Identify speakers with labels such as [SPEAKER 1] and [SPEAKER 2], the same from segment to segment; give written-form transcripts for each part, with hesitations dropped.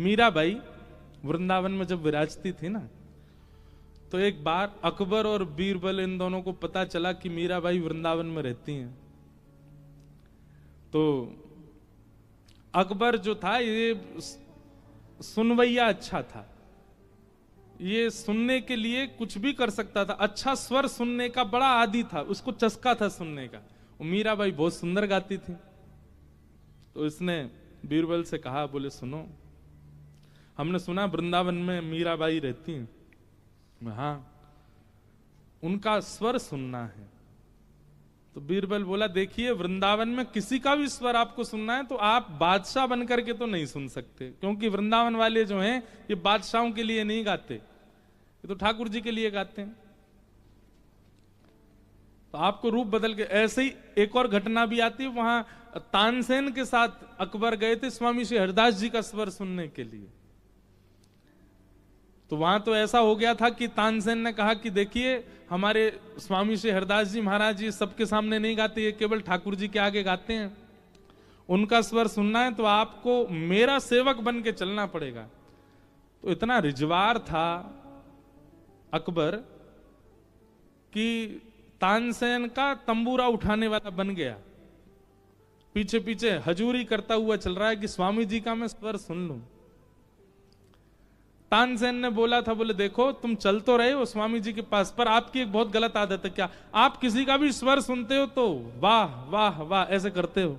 [SPEAKER 1] मीराबाई वृंदावन में जब विराजती थी ना, तो एक बार अकबर और बीरबल इन दोनों को पता चला कि मीराबाई वृंदावन में रहती हैं। तो अकबर जो था ये सुनवैया अच्छा था, ये सुनने के लिए कुछ भी कर सकता था, अच्छा स्वर सुनने का बड़ा आदी था, उसको चस्का था सुनने का। मीराबाई बहुत सुंदर गाती थी। तो इसने बीरबल से कहा, बोले सुनो, हमने सुना वृंदावन में मीराबाई रहती हैं। हाँ, उनका स्वर सुनना है। तो बीरबल बोला, देखिए वृंदावन में किसी का भी स्वर आपको सुनना है तो आप बादशाह बनकर के तो नहीं सुन सकते, क्योंकि वृंदावन वाले जो हैं ये बादशाहों के लिए नहीं गाते, ये तो ठाकुर जी के लिए गाते हैं। तो आपको रूप बदल के, ऐसे ही एक और घटना भी आती है, वहां तानसेन के साथ अकबर गए थे स्वामी श्री हरिदास जी का स्वर सुनने के लिए। तो वहां तो ऐसा हो गया था कि तानसेन ने कहा कि देखिए हमारे स्वामी श्री हरिदास जी महाराज जी सबके सामने नहीं गाते, ये केवल ठाकुर जी के आगे गाते हैं, उनका स्वर सुनना है तो आपको मेरा सेवक बन के चलना पड़ेगा। तो इतना रिजवार था अकबर कि तानसेन का तंबूरा उठाने वाला बन गया, पीछे पीछे हजूरी करता हुआ चल रहा है कि स्वामी जी का मैं स्वर सुन लूं। तानसेन ने बोला था, बोले देखो तुम चल तो रहे हो स्वामी जी के पास, पर आपकी एक बहुत गलत आदत है। क्या आप किसी का भी स्वर सुनते हो तो वाह वाह वाह ऐसे करते हो?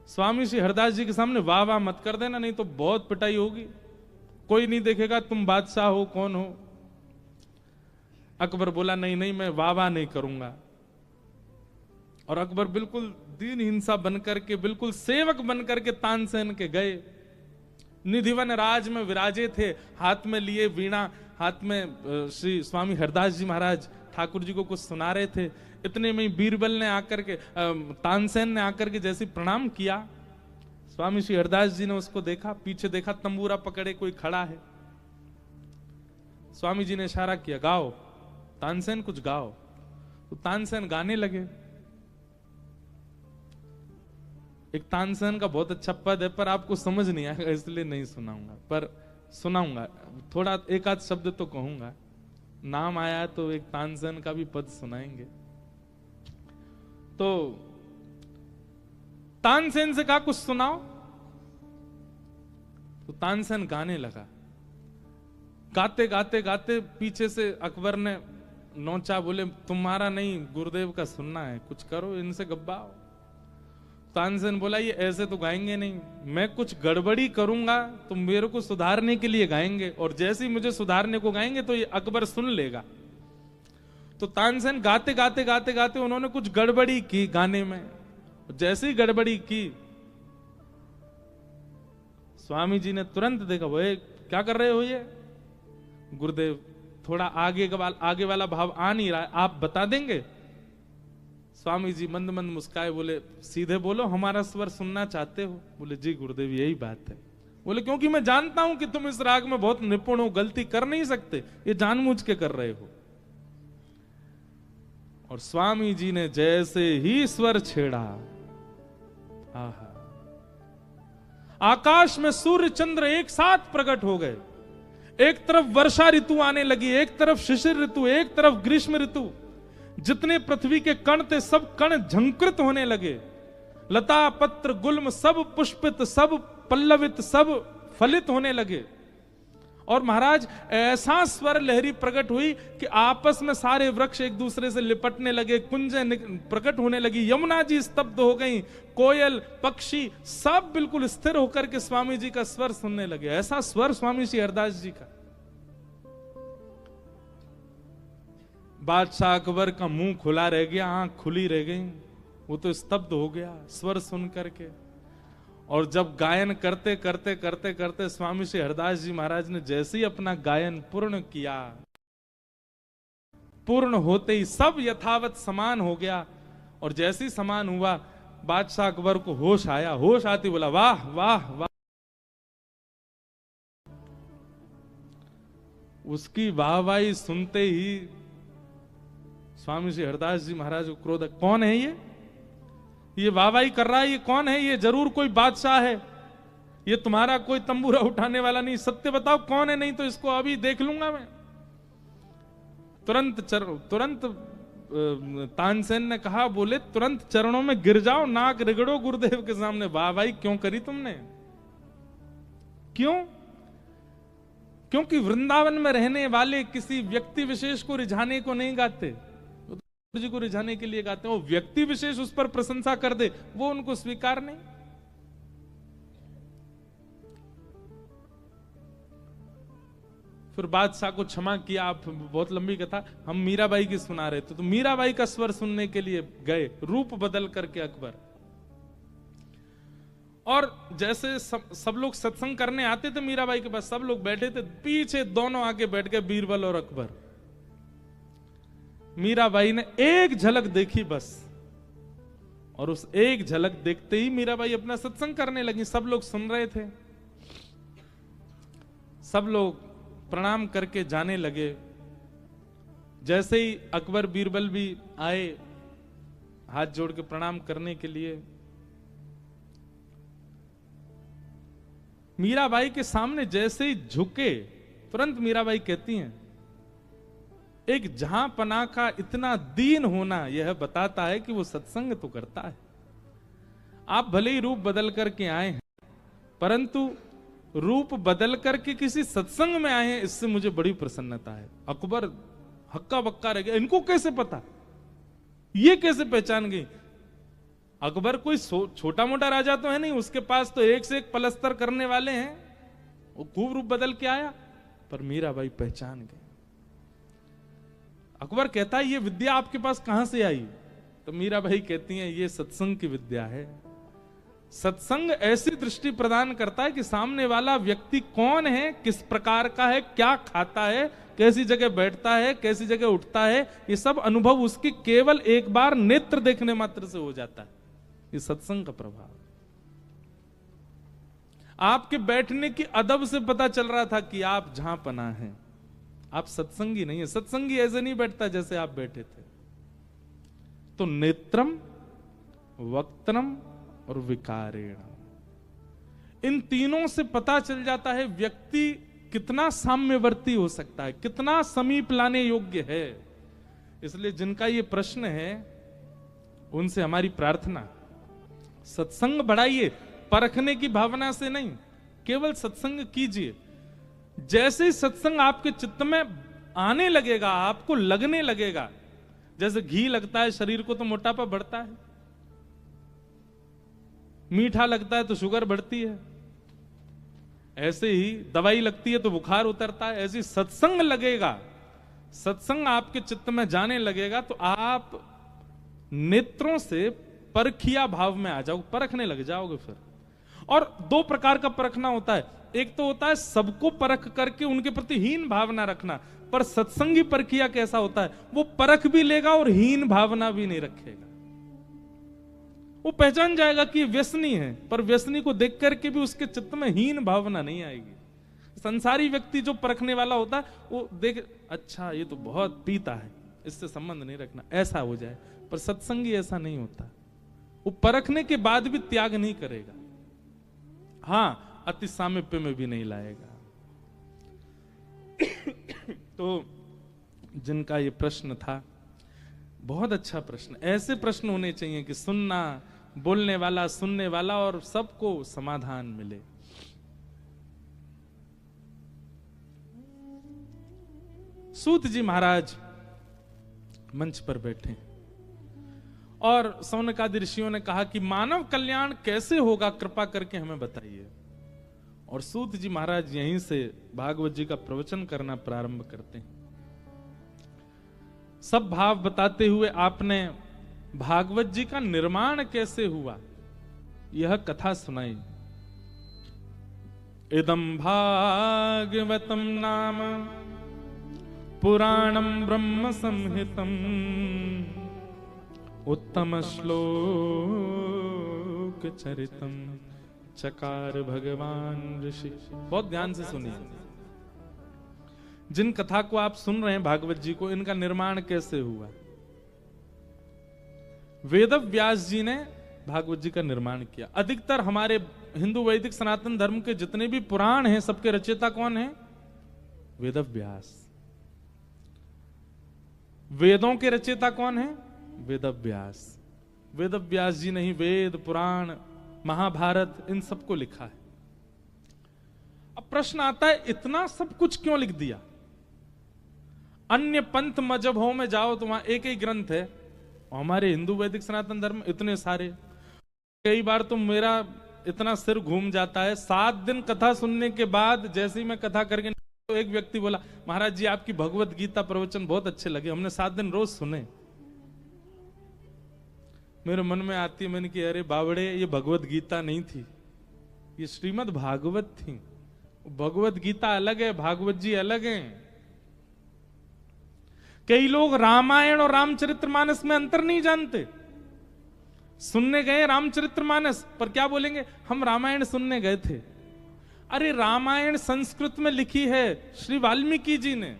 [SPEAKER 1] स्वामी श्री हरदास जी के सामने वाह वाह मत कर देना, नहीं तो बहुत पिटाई होगी, कोई नहीं देखेगा तुम बादशाह हो कौन हो। अकबर बोला नहीं नहीं, मैं वाह वाह नहीं करूंगा। और अकबर बिल्कुल दीन हिंसा बनकर के, बिल्कुल सेवक बनकर के तानसेन के गए। निधिवन राज में विराजे थे, हाथ में लिए वीणा, हाथ में श्री स्वामी हरदास जी महाराज ठाकुर जी को कुछ सुना रहे थे। इतने में बीरबल ने आकर के, तानसेन ने आकर के जैसे प्रणाम किया, स्वामी श्री हरदास जी ने उसको देखा, पीछे देखा तंबूरा पकड़े कोई खड़ा है। स्वामी जी ने इशारा किया, गाओ तानसेन, कुछ गाओ। तो तानसेन गाने लगे। एक तानसेन का बहुत अच्छा पद है, पर आपको समझ नहीं आएगा इसलिए नहीं सुनाऊंगा, पर सुनाऊंगा थोड़ा, एक आध शब्द तो कहूंगा। नाम आया तो एक तानसेन का भी पद सुनाएंगे। तो तानसेन से कहा कुछ सुनाओ, तो तानसेन गाने लगा। गाते गाते गाते पीछे से अकबर ने नोचा, बोले तुम्हारा नहीं गुरुदेव का सुनना है, कुछ करो, इनसे गब्बाओ। तानसेन बोला ये ऐसे तो गाएंगे नहीं, मैं कुछ गड़बड़ी करूंगा तो मेरे को सुधारने के लिए गाएंगे, और जैसे ही मुझे सुधारने को गाएंगे तो ये अकबर सुन लेगा। तो तानसेन गाते गाते गाते गाते उन्होंने कुछ गड़बड़ी की गाने में। जैसे ही गड़बड़ी की, स्वामी जी ने तुरंत देखा, वो क्या कर रहे हो ये? गुरुदेव थोड़ा आगे वाला भाव आ नहीं रहा है, आप बता देंगे? स्वामी जी मंद मंद मुस्काए, बोले सीधे बोलो, हमारा स्वर सुनना चाहते हो? बोले जी गुरुदेव यही बात है। बोले क्योंकि मैं जानता हूं कि तुम इस राग में बहुत निपुण हो, गलती कर नहीं सकते, ये जानबूझ के कर रहे हो। और स्वामी जी ने जैसे ही स्वर छेड़ा, आहा, आकाश में सूर्य चंद्र एक साथ प्रकट हो गए। एक तरफ वर्षा ऋतु आने लगी, एक तरफ शिशिर ऋतु, एक तरफ ग्रीष्म ऋतु। जितने पृथ्वी के कण थे सब कण झंकृत होने लगे। लता पत्र गुल्म सब पुष्पित, सब पल्लवित, सब फलित होने लगे। और महाराज ऐसा स्वर लहरी प्रकट हुई कि आपस में सारे वृक्ष एक दूसरे से लिपटने लगे, कुंजें प्रकट होने लगी, यमुना जी स्तब्ध हो गई, कोयल पक्षी सब बिल्कुल स्थिर होकर के स्वामी जी का स्वर सुनने लगे। ऐसा स्वर स्वामी श्री हरदास जी का। बादशाह अकबर का मुंह खुला रह गया, आंख खुली रह गई, वो तो स्तब्ध हो गया स्वर सुन करके। और जब गायन करते करते करते करते स्वामी श्री हरदास जी महाराज ने जैसे ही अपना गायन पूर्ण किया, पूर्ण होते ही सब यथावत समान हो गया। और जैसे ही समान हुआ, बादशाह अकबर को होश आया, होश आती बोला वाह वाह वाह। उसकी वाहवाही सुनते ही स्वामी श्री हरदास जी महाराज को क्रोध, कौन है ये वाहवाही कर रहा है, ये कौन है? ये जरूर कोई बादशाह है, ये तुम्हारा कोई तंबूरा उठाने वाला नहीं, सत्य बताओ कौन है, नहीं तो इसको अभी देख लूंगा मैं। तुरंत तानसेन ने कहा, बोले तुरंत चरणों में गिर जाओ, नाक रगड़ो गुरुदेव के सामने। वाह भाई, क्यों करी तुमने? क्यों? क्योंकि वृंदावन में रहने वाले किसी व्यक्ति विशेष को रिझाने को नहीं गाते, जी को रिझाने के लिए गाते हैं। वो व्यक्ति विशेष उस पर प्रशंसा कर दे, वो उनको स्वीकार नहीं। फिर बादशाह को क्षमा किया। आप बहुत लंबी कथा, हम मीराबाई की सुना रहे थे, तो मीराबाई का स्वर सुनने के लिए गए, रूप बदल करके अकबर। और जैसे सब लोग सत्संग करने आते थे मीराबाई के पास, सब लोग बैठे थे, पीछे दोनों आके बैठ गए, बीरबल और अकबर। मीराबाई ने एक झलक देखी बस, और उस एक झलक देखते ही मीराबाई अपना सत्संग करने लगी। सब लोग सुन रहे थे, सब लोग प्रणाम करके जाने लगे। जैसे ही अकबर बीरबल भी आए हाथ जोड़ के प्रणाम करने के लिए, मीराबाई के सामने जैसे ही झुके, तुरंत मीराबाई कहती हैं, एक जहां पना का इतना दीन होना यह बताता है कि वो सत्संग तो करता है। आप भले ही रूप बदल करके आए हैं, परंतु रूप बदल करके किसी सत्संग में आए हैं, इससे मुझे बड़ी प्रसन्नता है। अकबर हक्का बक्का रह गया, इनको कैसे पता, ये कैसे पहचान गई? अकबर कोई छोटा मोटा राजा तो है नहीं, उसके पास तो एक से एक पलस्तर करने वाले हैं। वो खूब रूप बदल के आया, पर मीराबाई पहचान गई। अकबर कहता है, ये विद्या आपके पास कहां से आई? तो मीराबाई कहती हैं, ये सत्संग की विद्या है। सत्संग ऐसी दृष्टि प्रदान करता है कि सामने वाला व्यक्ति कौन है, किस प्रकार का है, क्या खाता है, कैसी जगह बैठता है, कैसी जगह उठता है, ये सब अनुभव उसकी केवल एक बार नेत्र देखने मात्र से हो जाता है। ये सत्संग का प्रभाव। आपके बैठने की अदब से पता चल रहा था कि आप जहां पना है, आप सत्संगी नहीं है। सत्संगी ऐसे नहीं बैठता जैसे आप बैठे थे। तो नेत्रम, वक्त्रम और विकारेण, इन तीनों से पता चल जाता है व्यक्ति कितना साम्यवर्ती हो सकता है, कितना समीप लाने योग्य है। इसलिए जिनका ये प्रश्न है, उनसे हमारी प्रार्थना, सत्संग बढ़ाइए, परखने की भावना से नहीं, केवल सत्संग कीजिए। जैसे ही सत्संग आपके चित्त में आने लगेगा, आपको लगने लगेगा, जैसे घी लगता है शरीर को तो मोटापा बढ़ता है, मीठा लगता है तो शुगर बढ़ती है, ऐसे ही दवाई लगती है तो बुखार उतरता है। ऐसे सत्संग लगेगा, सत्संग आपके चित्त में जाने लगेगा तो आप नेत्रों से परखिया भाव में आ जाओगे, परखने लग जाओगे। फिर और दो प्रकार का परखना होता है, एक तो होता है सबको परख करके उनके प्रति हीन भावना रखना, पर सत्संगी परखिया कैसा होता है, वो परख भी लेगा और हीन भावना भी नहीं रखेगा। वो पहचान जाएगा कि व्यसनी है, पर व्यसनी को देख करके भी उसके चित्त में हीन भावना नहीं आएगी। संसारी व्यक्ति जो परखने वाला होता है, वो देख, अच्छा ये तो बहुत पीता है, इससे संबंध नहीं रखना, ऐसा हो जाए। पर सत्संगी ऐसा नहीं होता, वो परखने के बाद भी त्याग नहीं करेगा, हां अति सामीप्य में भी नहीं लाएगा। तो जिनका ये प्रश्न था, बहुत अच्छा प्रश्न, ऐसे प्रश्न होने चाहिए कि सुनना, बोलने वाला, सुनने वाला और सबको समाधान मिले। सूत जी महाराज मंच पर बैठे और सौनकादि ऋषियों ने कहा कि मानव कल्याण कैसे होगा, कृपा करके हमें बताइए। और सूत जी महाराज यहीं से भागवत जी का प्रवचन करना प्रारंभ करते हैं। सब भाव बताते हुए आपने भागवत जी का निर्माण कैसे हुआ यह कथा सुनाई। इदं भागवतम नाम पुराणं ब्रह्म संहितम् उत्तम श्लोक चरितम चकार भगवान ऋषि। बहुत ध्यान से सुनिए, जिन कथा को आप सुन रहे हैं भागवत जी को, इनका निर्माण कैसे हुआ। वेद व्यास जी ने भागवत जी का निर्माण किया। अधिकतर हमारे हिंदू वैदिक सनातन धर्म के जितने भी पुराण हैं, सबके रचयिता कौन है? वेदव्यास। वेदों के रचयिता कौन है? वेदव्यास। वेदव्यास जी ने ही वेद, पुराण, महाभारत इन सबको लिखा है। अब प्रश्न आता है, इतना सब कुछ क्यों लिख दिया? अन्य पंथ मजहबों में जाओ तो वहां एक ही ग्रंथ है, हमारे हिंदू वैदिक सनातन धर्म इतने सारे। कई बार तो मेरा इतना सिर घूम जाता है, 7 दिन कथा सुनने के बाद जैसे ही मैं कथा करके तो एक व्यक्ति बोला, महाराज जी आपकी भगवत गीता प्रवचन बहुत अच्छे लगे, हमने 7 दिन रोज सुने। मेरे मन में आती है, मैंने कहा अरे बावड़े, ये भगवत गीता नहीं थी, ये श्रीमद् भागवत थी। भगवत गीता अलग है, भागवत जी अलग हैं। कई लोग रामायण और रामचरितमानस में अंतर नहीं जानते। सुनने गए रामचरितमानस, पर क्या बोलेंगे, हम रामायण सुनने गए थे। अरे रामायण संस्कृत में लिखी है श्री वाल्मीकि जी ने,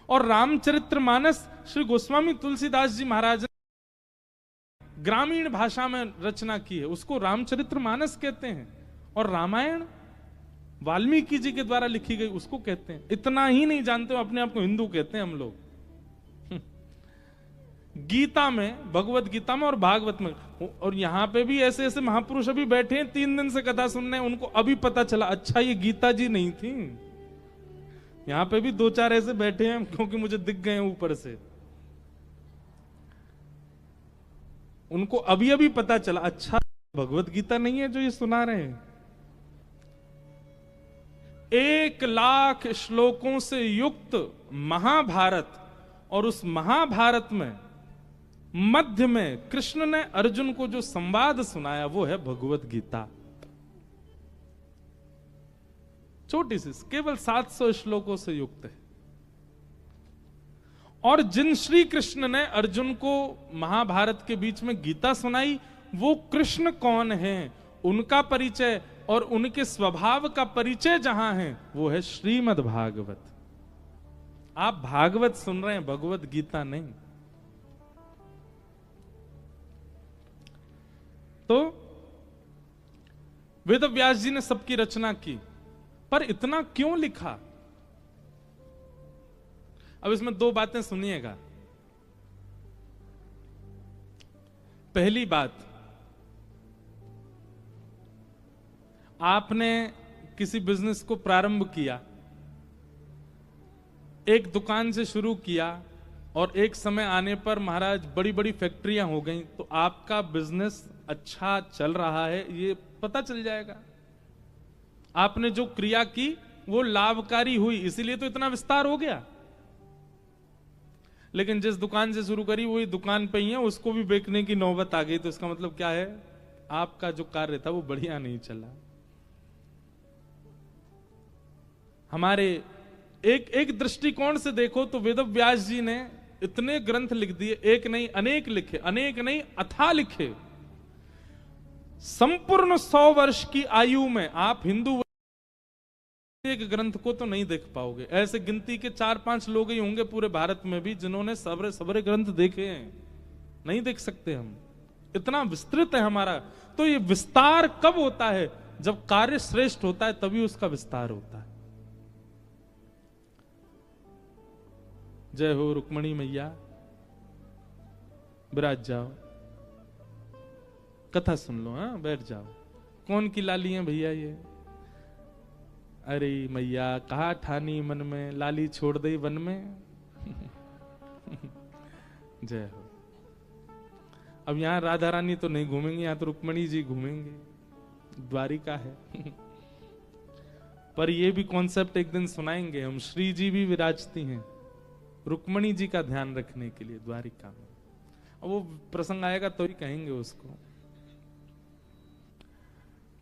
[SPEAKER 1] और रामचरितमानस श्री गोस्वामी तुलसीदास जी महाराज ने ग्रामीण भाषा में रचना की है, उसको रामचरितमानस कहते हैं। और रामायण वाल्मीकि जी के द्वारा लिखी गई उसको कहते हैं। इतना ही नहीं जानते हो, अपने आप को हिंदू कहते हैं हम लोग। गीता में, भगवत गीता में और भागवत में, और यहां पे भी ऐसे ऐसे महापुरुष अभी बैठे हैं 3 दिन से कथा सुनने, उनको अभी पता चला अच्छा ये गीता जी नहीं थी। यहां पे भी 2-4 ऐसे बैठे हैं, क्योंकि मुझे दिख गए ऊपर से, उनको अभी अभी पता चला अच्छा भगवत गीता नहीं है जो ये सुना रहे हैं। 1 लाख श्लोकों से युक्त महाभारत, और उस महाभारत में मध्य में कृष्ण ने अर्जुन को जो संवाद सुनाया वो है भगवत गीता। छोटी सी, केवल 700 श्लोकों से युक्त है। और जिन श्री कृष्ण ने अर्जुन को महाभारत के बीच में गीता सुनाई, वो कृष्ण कौन है, उनका परिचय और उनके स्वभाव का परिचय जहां है, वो है श्रीमद् भागवत। आप भागवत सुन रहे हैं, भगवत गीता नहीं। तो वेदव्यास जी ने सबकी रचना की, पर इतना क्यों लिखा? अब इसमें 2 बातें सुनिएगा। पहली बात, आपने किसी बिजनेस को प्रारंभ किया, एक दुकान से शुरू किया, और एक समय आने पर महाराज बड़ी बड़ी फैक्ट्रियां हो गई, तो आपका बिजनेस अच्छा चल रहा है ये पता चल जाएगा। आपने जो क्रिया की वो लाभकारी हुई, इसीलिए तो इतना विस्तार हो गया। लेकिन जिस दुकान से शुरू करी वही दुकान पे ही है, उसको भी बेचने की नौबत आ गई, तो इसका मतलब क्या है, आपका जो कार्य था वो बढ़िया नहीं चला। हमारे एक दृष्टिकोण से देखो तो वेदव्यास जी ने इतने ग्रंथ लिख दिए, एक नहीं अनेक लिखे, अनेक नहीं अथाह लिखे। संपूर्ण 100 वर्ष की आयु में आप हिंदू एक ग्रंथ को तो नहीं देख पाओगे। ऐसे गिनती के 4-5 लोग ही होंगे पूरे भारत में भी जिन्होंने सबरे ग्रंथ देखे हैं, नहीं देख सकते हम, इतना विस्तृत है हमारा। तो ये विस्तार कब होता है? जब कार्य श्रेष्ठ होता है तभी उसका विस्तार होता है। जय हो रुक्मणी मैया, विराज जाओ, कथा सुन लो, हाँ बैठ जाओ। कौन की लाली है भैया ये? अरे मैया कहा ठानी मन में, लाली छोड़ दई वन में। जय हो। अब यहां राधा रानी तो नहीं घूमेंगे, यहां तो रुक्मणी जी घूमेंगे, द्वारिका है। पर ये भी कॉन्सेप्ट एक दिन सुनाएंगे हम। श्री जी भी विराजती हैं रुक्मणी जी का ध्यान रखने के लिए द्वारिका में। अब वो प्रसंग आएगा तो ही कहेंगे उसको।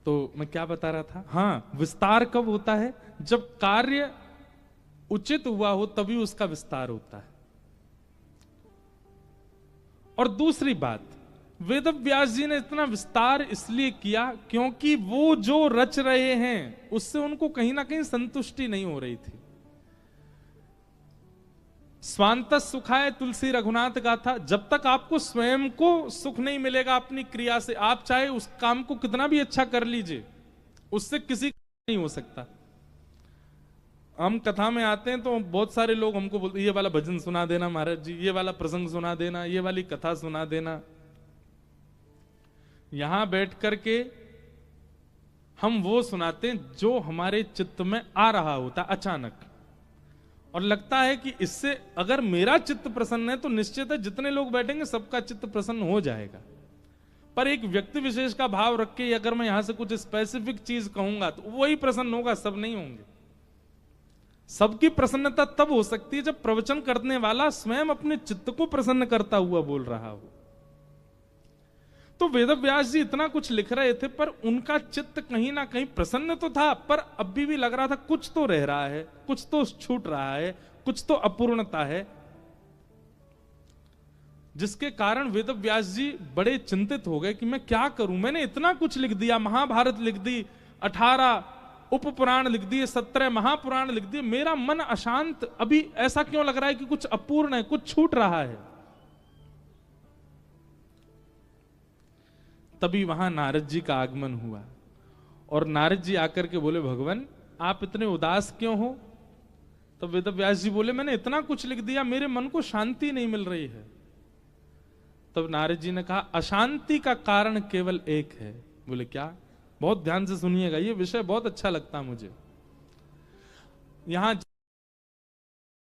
[SPEAKER 1] तो मैं क्या बता रहा था? हाँ, विस्तार कब होता है? जब कार्य उचित हुआ हो तभी उसका विस्तार होता है। और दूसरी बात, वेदव्यास जी ने इतना विस्तार इसलिए किया क्योंकि वो जो रच रहे हैं उससे उनको कहीं ना कहीं संतुष्टि नहीं हो रही थी। स्वांत सुखाय तुलसी रघुनाथ गाथा। जब तक आपको स्वयं को सुख नहीं मिलेगा अपनी क्रिया से, आप चाहे उस काम को कितना भी अच्छा कर लीजिए, उससे किसी का नहीं हो सकता। हम कथा में आते हैं तो बहुत सारे लोग हमको बोलते, ये वाला भजन सुना देना महाराज जी, ये वाला प्रसंग सुना देना, ये वाली कथा सुना देना। यहां बैठ करके हम वो सुनाते हैं जो हमारे चित्त में आ रहा होता अचानक, और लगता है कि इससे अगर मेरा चित्त प्रसन्न है तो निश्चित है जितने लोग बैठेंगे सबका चित्त प्रसन्न हो जाएगा। पर एक व्यक्ति विशेष का भाव रख के अगर मैं यहां से कुछ स्पेसिफिक चीज कहूंगा तो वही प्रसन्न होगा, सब नहीं होंगे। सबकी प्रसन्नता तब हो सकती है जब प्रवचन करने वाला स्वयं अपने चित्त को प्रसन्न करता हुआ बोल रहा हो। तो वेदव्यास जी इतना कुछ लिख रहे थे पर उनका चित्त कहीं ना कहीं प्रसन्न तो था, पर अभी भी लग रहा था कुछ तो रह रहा है, कुछ तो छूट रहा है, कुछ तो अपूर्णता है, जिसके कारण वेदव्यास जी बड़े चिंतित हो गए कि मैं क्या करूं। मैंने इतना कुछ लिख दिया, महाभारत लिख दी, 18 उपपुराण लिख दिए, 17 महापुराण लिख दिए, मेरा मन अशांत, अभी ऐसा क्यों लग रहा है कि कुछ अपूर्ण है, कुछ छूट रहा है। तभी वहां नारद जी का आगमन हुआ और नारद जी आकर के बोले, भगवान आप इतने उदास क्यों हो? तब वेदव्यास जी बोले, मैंने इतना कुछ लिख दिया, मेरे मन को शांति नहीं मिल रही है। तब नारद जी ने कहा, अशांति का कारण केवल एक है। बोले क्या? बहुत ध्यान से सुनिएगा, ये विषय बहुत अच्छा लगता मुझे। यहां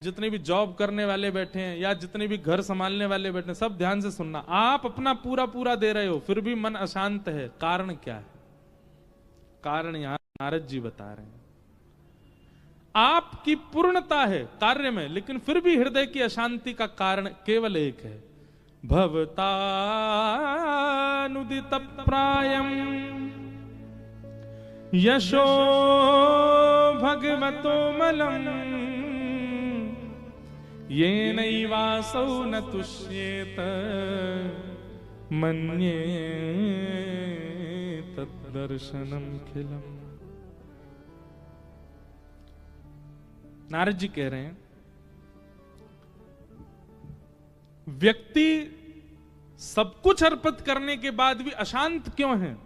[SPEAKER 1] जितने भी जॉब करने वाले बैठे हैं या जितने भी घर संभालने वाले बैठे हैं, सब ध्यान से सुनना। आप अपना पूरा पूरा दे रहे हो फिर भी मन अशांत है, कारण क्या है? कारण यहां नारद जी बता रहे हैं, आपकी पूर्णता है कार्य में, लेकिन फिर भी हृदय की अशांति का कारण केवल एक है। भवतानुदित प्रायम यशो भगवतो मलम ये नैवासौ न तुष्येत मन्ये तद्दर्शनम खिलम। नारद जी कह रहे हैं, व्यक्ति सब कुछ अर्पित करने के बाद भी अशांत क्यों है?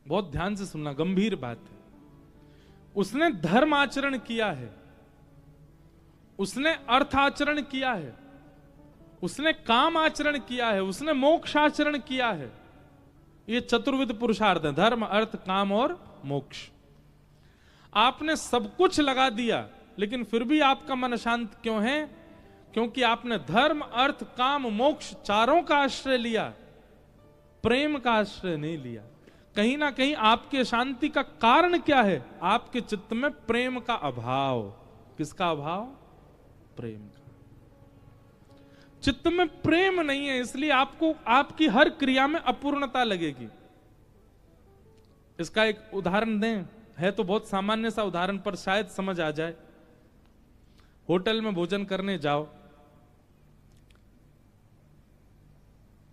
[SPEAKER 1] बहुत ध्यान से सुनना, गंभीर बात है। उसने धर्म आचरण किया है, उसने अर्थ आचरण किया है, उसने काम आचरण किया है, उसने मोक्ष आचरण किया है। ये चतुर्विध पुरुषार्थ है, धर्म अर्थ काम और मोक्ष। आपने सब कुछ लगा दिया लेकिन फिर भी आपका मन अशांत क्यों है? क्योंकि आपने धर्म अर्थ काम मोक्ष चारों का आश्रय लिया, प्रेम का आश्रय नहीं लिया। कहीं ना कहीं आपकी शांति का कारण क्या है? आपके चित्त में प्रेम का अभाव। किसका अभाव? प्रेम का। चित्त में प्रेम नहीं है, इसलिए आपको आपकी हर क्रिया में अपूर्णता लगेगी। इसका एक उदाहरण दें, है तो बहुत सामान्य सा उदाहरण पर शायद समझ आ जाए। होटल में भोजन करने जाओ,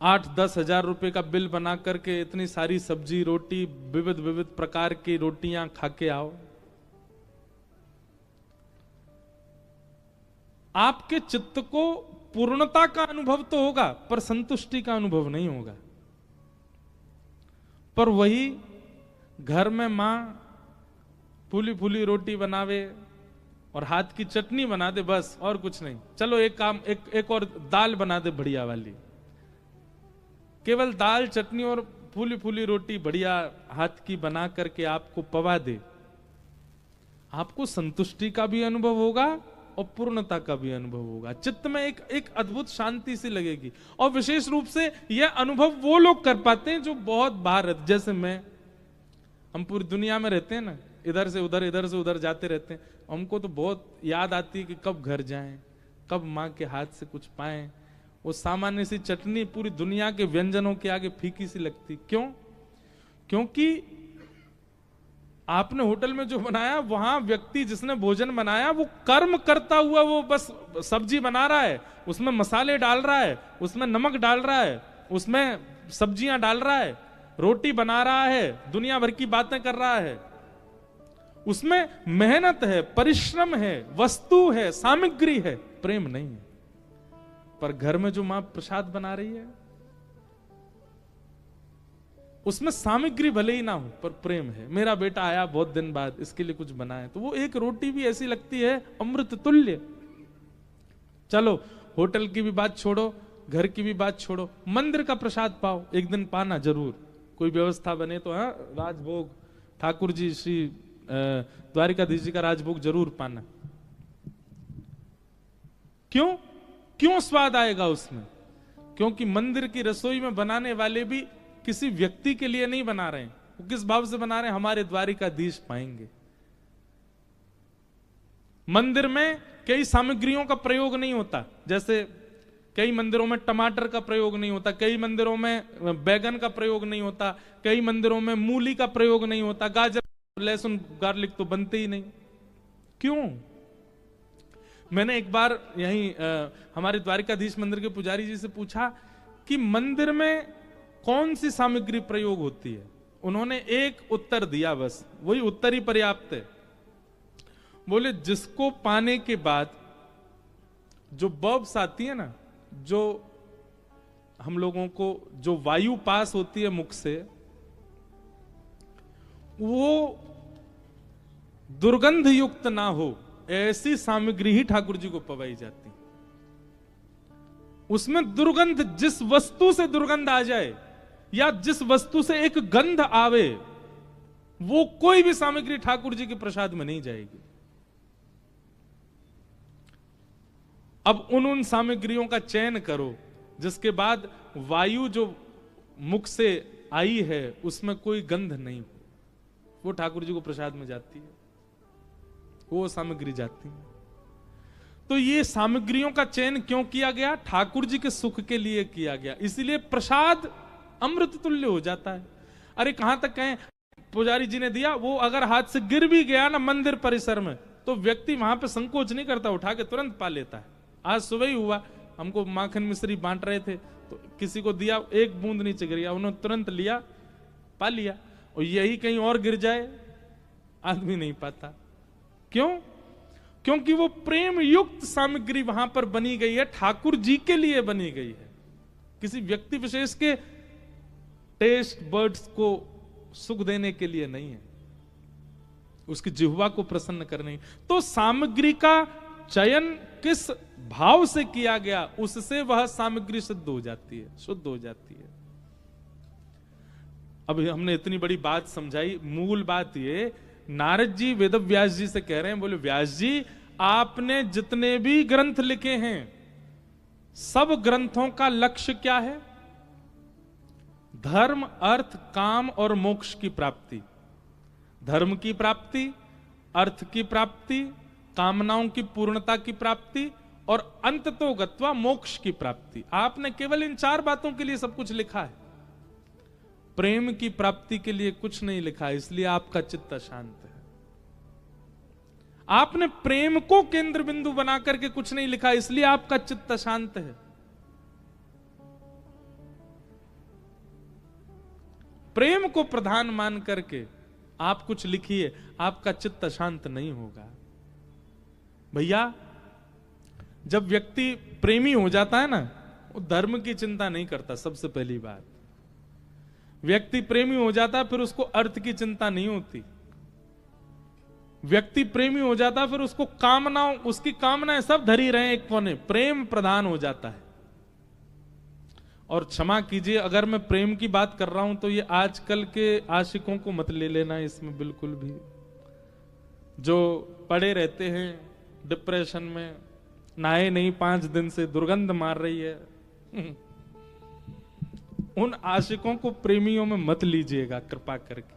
[SPEAKER 1] 8-10 हजार रुपए का बिल बना करके इतनी सारी सब्जी रोटी विविध विविध प्रकार की रोटियां खा के आओ, आपके चित्त को पूर्णता का अनुभव तो होगा पर संतुष्टि का अनुभव नहीं होगा। पर वही घर में मां फूली फूली रोटी बनावे और हाथ की चटनी बना दे, बस और कुछ नहीं। चलो एक काम, एक और दाल बना दे बढ़िया वाली, केवल दाल चटनी और फूली फूली रोटी बढ़िया हाथ की बना करके आपको पवा दे, आपको संतुष्टि का भी अनुभव होगा और पूर्णता का भी अनुभव होगा। चित्त में एक अद्भुत शांति सी लगेगी। और विशेष रूप से यह अनुभव वो लोग कर पाते हैं जो बहुत बाहर रहते, जैसे मैं, हम पूरी दुनिया में रहते हैं ना, इधर से उधर जाते रहते हैं। हमको तो बहुत याद आती है कि कब घर जाएं, कब माँ के हाथ से कुछ पाएं। वो सामान्य सी चटनी पूरी दुनिया के व्यंजनों के आगे फीकी सी लगती। क्यों? क्योंकि आपने होटल में जो बनाया, वहां व्यक्ति जिसने भोजन बनाया वो कर्म करता हुआ, वो बस सब्जी बना रहा है, उसमें मसाले डाल रहा है, उसमें नमक डाल रहा है, उसमें सब्जियां डाल रहा है, रोटी बना रहा है, दुनिया भर की बातें कर रहा है। उसमें मेहनत है, परिश्रम है, वस्तु है, सामग्री है, प्रेम नहीं है। पर घर में जो मां प्रसाद बना रही है उसमें सामग्री भले ही ना हो पर प्रेम है। मेरा बेटा आया बहुत दिन बाद, इसके लिए कुछ बनाए, तो वो एक रोटी भी ऐसी लगती है अमृत तुल्य। चलो होटल की भी बात छोड़ो, घर की भी बात छोड़ो, मंदिर का प्रसाद पाओ, एक दिन पाना जरूर, कोई व्यवस्था बने तो। हाँ, राजभोग ठाकुर जी श्री द्वारिकाधीश जी का राजभोग जरूर पाना। क्यों? क्यों स्वाद आएगा उसमें? क्योंकि मंदिर की रसोई में बनाने वाले भी किसी व्यक्ति के लिए नहीं बना रहे हैं, वो किस भाव से बना रहे हैं? हमारे द्वारिकाधीश पाएंगे। मंदिर में कई सामग्रियों का प्रयोग नहीं होता, जैसे कई मंदिरों में टमाटर का प्रयोग नहीं होता, कई मंदिरों में बैगन का प्रयोग नहीं होता, कई मंदिरों में मूली का प्रयोग नहीं होता, गाजर लहसुन गार्लिक तो बनते ही नहीं। क्यों? मैंने एक बार यहीं हमारे द्वारिकाधीश मंदिर के पुजारी जी से पूछा कि मंदिर में कौन सी सामग्री प्रयोग होती है। उन्होंने एक उत्तर दिया, बस वही उत्तर ही पर्याप्त है। बोले जिसको पाने के बाद जो बर्ब्स आती है ना, जो हम लोगों को जो वायु पास होती है मुख से, वो दुर्गंध युक्त ना हो, ऐसी सामग्री ही ठाकुर जी को पवाई जाती। उसमें दुर्गंध, जिस वस्तु से दुर्गंध आ जाए या जिस वस्तु से एक गंध आवे, वो कोई भी सामग्री ठाकुर जी के प्रसाद में नहीं जाएगी। अब उन सामग्रियों का चयन करो जिसके बाद वायु जो मुख से आई है उसमें कोई गंध नहीं हो, वो ठाकुर जी को प्रसाद में जाती है, वो सामग्री जाती है। तो ये सामग्रियों का चयन क्यों किया गया? ठाकुर जी के सुख के लिए किया गया, इसीलिए प्रसाद अमृत तुल्य हो जाता है। अरे कहां तक कहें, पुजारी जी ने दिया, वो अगर हाथ से गिर भी गया ना मंदिर परिसर में, तो व्यक्ति वहां पे संकोच नहीं करता, उठा के तुरंत पा लेता है। आज सुबह ही हुआ, हमको माखन मिश्री बांट रहे थे, तो किसी को दिया, एक बूंद नीचे गिर गया, उन्होंने तुरंत लिया, पा लिया। और यही कहीं और गिर जाए, आदमी नहीं पाता। क्यों? क्योंकि वो प्रेम युक्त सामग्री वहां पर बनी गई है, ठाकुर जी के लिए बनी गई है, किसी व्यक्ति विशेष के टेस्ट बर्ड्स को सुख देने के लिए नहीं है, उसकी जिह्वा को प्रसन्न करने। तो सामग्री का चयन किस भाव से किया गया, उससे वह सामग्री सिद्ध हो जाती है, शुद्ध हो जाती है। अब हमने इतनी बड़ी बात समझाई, मूल बात ये, नारद जी वेद व्यास जी से कह रहे हैं, बोले व्यास जी आपने जितने भी ग्रंथ लिखे हैं, सब ग्रंथों का लक्ष्य क्या है? धर्म, अर्थ, काम और मोक्ष की प्राप्ति। धर्म की प्राप्ति, अर्थ की प्राप्ति, कामनाओं की पूर्णता की प्राप्ति और अंततो गत्वा मोक्ष की प्राप्ति। आपने केवल इन 4 बातों के लिए सब कुछ लिखा है, प्रेम की प्राप्ति के लिए कुछ नहीं लिखा, इसलिए आपका चित्त अशांत है। आपने प्रेम को केंद्र बिंदु बना करके कुछ नहीं लिखा, इसलिए आपका चित्त अशांत है। प्रेम को प्रधान मान करके आप कुछ लिखिए, आपका चित्त अशांत नहीं होगा। भैया जब व्यक्ति प्रेमी हो जाता है ना, वो धर्म की चिंता नहीं करता। सबसे पहली बात, व्यक्ति प्रेमी हो जाता है फिर उसको अर्थ की चिंता नहीं होती। व्यक्ति प्रेमी हो जाता है फिर उसको कामनाओं, उसकी कामनाएं सब धरी रहे एक कोने, प्रेम प्रधान हो जाता है। और क्षमा कीजिए अगर मैं प्रेम की बात कर रहा हूं तो ये आजकल के आशिकों को मत ले लेना इसमें बिल्कुल भी, जो पड़े रहते हैं डिप्रेशन में, नहाए नहीं 5 दिन से, दुर्गंध मार रही है, उन आशिकों को प्रेमियों में मत लीजिएगा कृपा करके।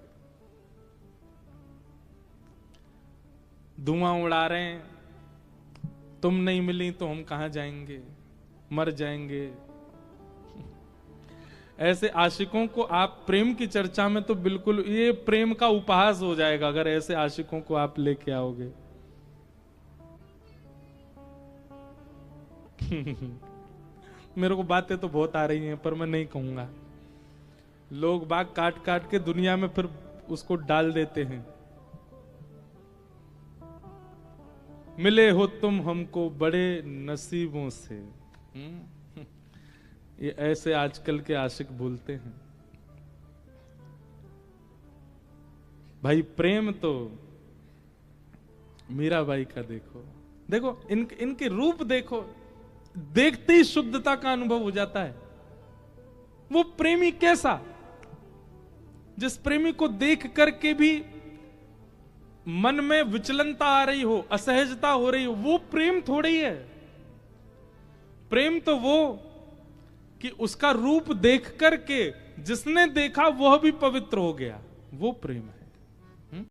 [SPEAKER 1] धुआं उड़ा रहे हैं, तुम नहीं मिली तो हम कहां जाएंगे, मर जाएंगे। ऐसे आशिकों को आप प्रेम की चर्चा में तो बिल्कुल, ये प्रेम का उपहास हो जाएगा अगर ऐसे आशिकों को आप लेके आओगे। मेरे को बातें तो बहुत आ रही हैं पर मैं नहीं कहूंगा, लोग बाग काट काट के दुनिया में फिर उसको डाल देते हैं। मिले हो तुम हमको बड़े नसीबों से। ये ऐसे आजकल के आशिक बोलते हैं। भाई प्रेम तो मीराबाई का देखो, देखो इनके रूप देखो, देखते ही शुद्धता का अनुभव हो जाता है। वो प्रेमी कैसा, जिस प्रेमी को देख करके भी मन में विचलनता आ रही हो, असहजता हो रही हो, वो प्रेम थोड़ी है। प्रेम तो वो कि उसका रूप देख करके जिसने देखा वह भी पवित्र हो गया, वो प्रेम है।